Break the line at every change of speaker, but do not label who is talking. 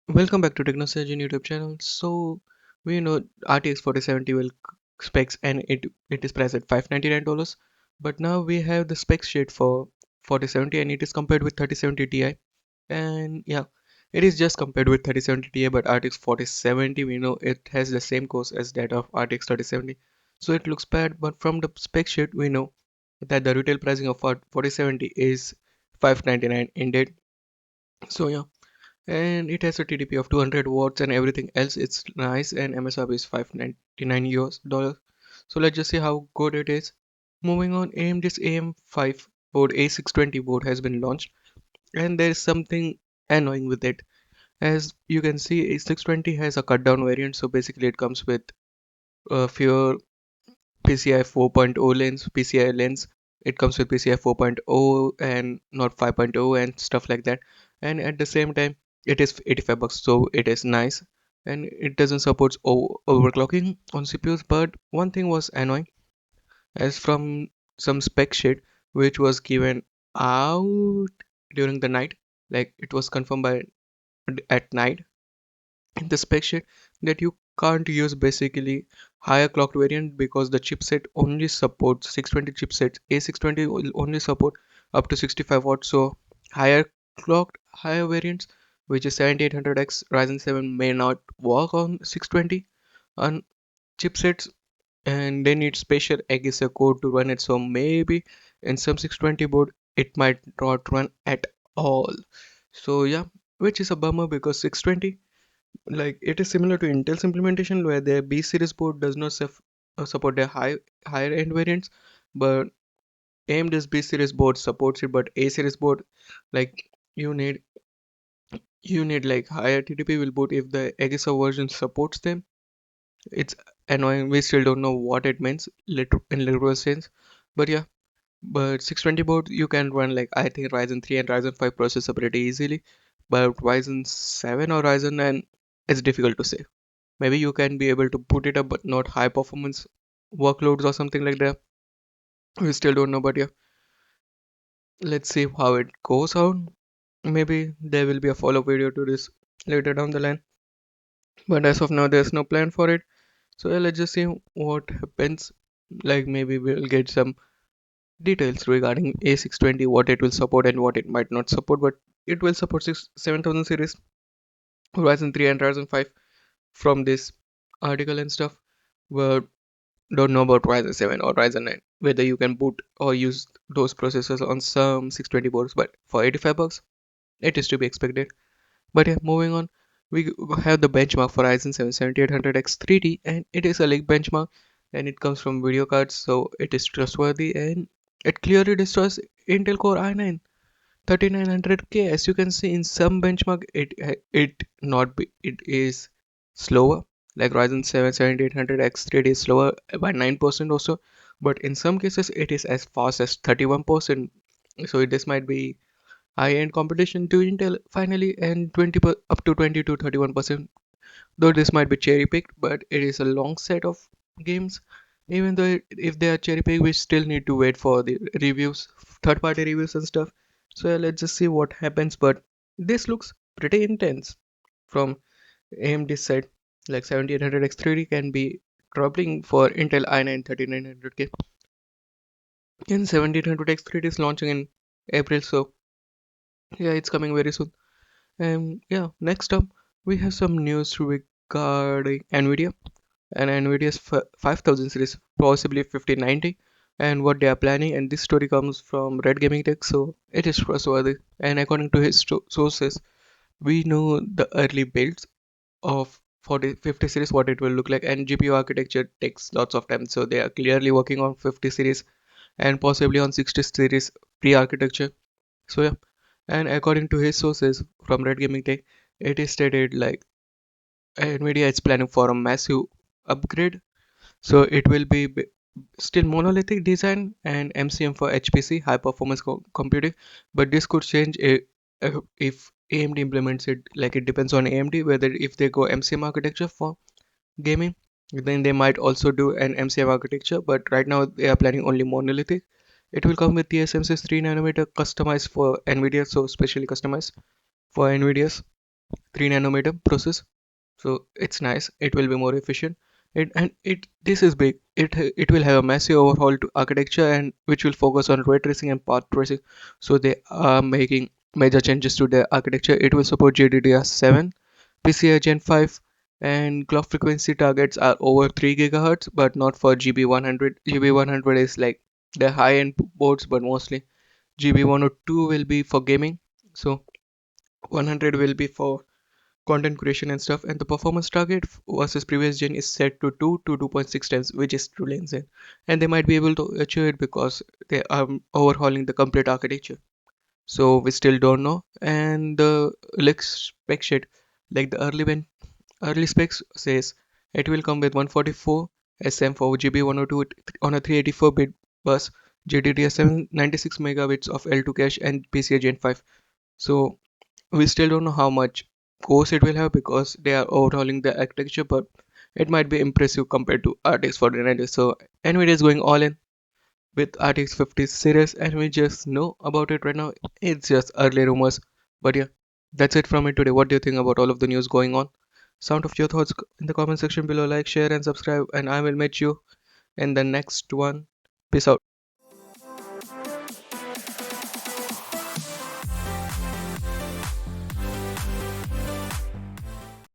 Welcome back to TechnoSurgeon YouTube channel. So we know RTX 4070 will specs and it is priced at $599. But now we have the spec sheet for 4070 and it is compared with 3070 Ti. And yeah, it is just compared with 3070 Ti, but RTX 4070 we know it has the same cost as that of RTX 3070. So it looks bad, but from the spec sheet we know that the retail pricing of 4070 is 599 indeed. So yeah, and it has a TDP of 200 watts and everything else. It's nice, and MSRP is 599 US dollars. So let's just see how good it is. Moving on, AMD's AM5 board, A620 board has been launched, and there is something annoying with it. As you can see, A620 has a cut down variant, so basically it comes with fewer PCI 4.0 lens, PCI lens. It comes with PCI 4.0 and not 5.0 and stuff like that. And at the same time, it is 85 bucks, so it is nice. And it doesn't support overclocking on CPUs. But one thing was annoying, as from some spec sheet which was given out during the night, like it was confirmed by at night in the spec sheet that you can't use basically higher clocked variant because the chipset only supports 620 chipsets. A620 will only support up to 65 watts, so higher clocked higher variants, which is 7800X Ryzen 7, may not work on 620 on chipsets, and they need special AGISA code to run it, so maybe in some 620 board it might not run at all. So yeah, which is a bummer because 620, like it is similar to Intel's implementation where their B series board does not support their higher end variants, but AMD's B series board supports it, but A series board, like you need like higher TDP will boot if the Aegis version supports them. It's annoying. We still don't know what it means in literal sense, but yeah. But 620 board you can run like I think Ryzen 3 and Ryzen 5 processor pretty easily, but Ryzen 7 or Ryzen 9, it's difficult to say. Maybe you can be able to put it up, but not high performance workloads or something like that. We still don't know, but yeah, let's see how it goes on. Maybe there will be a follow-up video to this later down the line, but as of now, there's no plan for it. So yeah, let's just see what happens. Like maybe we'll get some details regarding A620, what it will support and what it might not support, but it will support 7000 series, Ryzen 3 and Ryzen 5 from this article and stuff. But don't know about Ryzen 7 or Ryzen 9, whether you can boot or use those processors on some 620 boards, but for 85 bucks, it is to be expected. But yeah, moving on, we have the benchmark for Ryzen 7 7800X3D, and it is a league benchmark, and it comes from video cards, so it is trustworthy, and it clearly destroys Intel Core i9 3900K. As you can see in some benchmark, it is slower. Like Ryzen 7 7800X3D is slower by 9% also, but in some cases it is as fast as 31%. So this might be high-end competition to Intel finally, and up to 20 to 31%. Though this might be cherry picked, but it is a long set of games. Even though if they are cherry picked, we still need to wait for the reviews, third party reviews and stuff. So yeah, let's just see what happens. But this looks pretty intense from AMD side. Like 7800X3D can be troubling for Intel i9 3900K. And 7800X3D is launching in April, so yeah, it's coming very soon. And yeah, next up we have some news regarding Nvidia and Nvidia's 5000 series, possibly 5090, and what they are planning. And this story comes from Red Gaming Tech, so it is trustworthy. And according to his sources, we know the early builds of 50 series, what it will look like, and GPU architecture takes lots of time, so they are clearly working on 50 series and possibly on 60 series pre-architecture. So yeah, and according to his sources from Red Gaming Tech, it is stated like Nvidia is planning for a massive upgrade, so it will be still monolithic design and MCM for HPC, high performance computing, but this could change if AMD implements it. Like it depends on AMD whether if they go MCM architecture for gaming, then they might also do an MCM architecture, but right now they are planning only monolithic. It will come with TSMC's 3 nanometer customized for Nvidia, so specially customized for Nvidia's. 3 nanometer process. So it's nice. It will be more efficient. It this is big. It will have a massive overhaul to architecture and which will focus on ray tracing and path tracing. So they are making major changes to their architecture. It will support GDDR7, PCI Gen 5, and clock frequency targets are over 3 gigahertz, but not for GB100. GB100 is like the high-end boards, but mostly GB102 will be for gaming. So 100 will be for content creation and stuff, and the performance target versus previous gen is set to 2 to 2.6 times, which is truly insane. And they might be able to achieve it because they are overhauling the complete architecture. So we still don't know. And the spec sheet, like the early specs says, it will come with 144 SM for GB102 on a 384-bit bus, GDDR7 96 megabits of L2 cache, and PCI Gen 5. So we still don't know how much course it will have because they are overhauling the architecture, but it might be impressive compared to RTX 4090. So NVIDIA is going all in with RTX 50 series, and we just know about it right now. It's just early rumors, but yeah, that's it from me today. What do you think about all of the news going on? Sound of your thoughts in the comment section below. Like, share, and subscribe, and I will meet you in the next one. Peace out.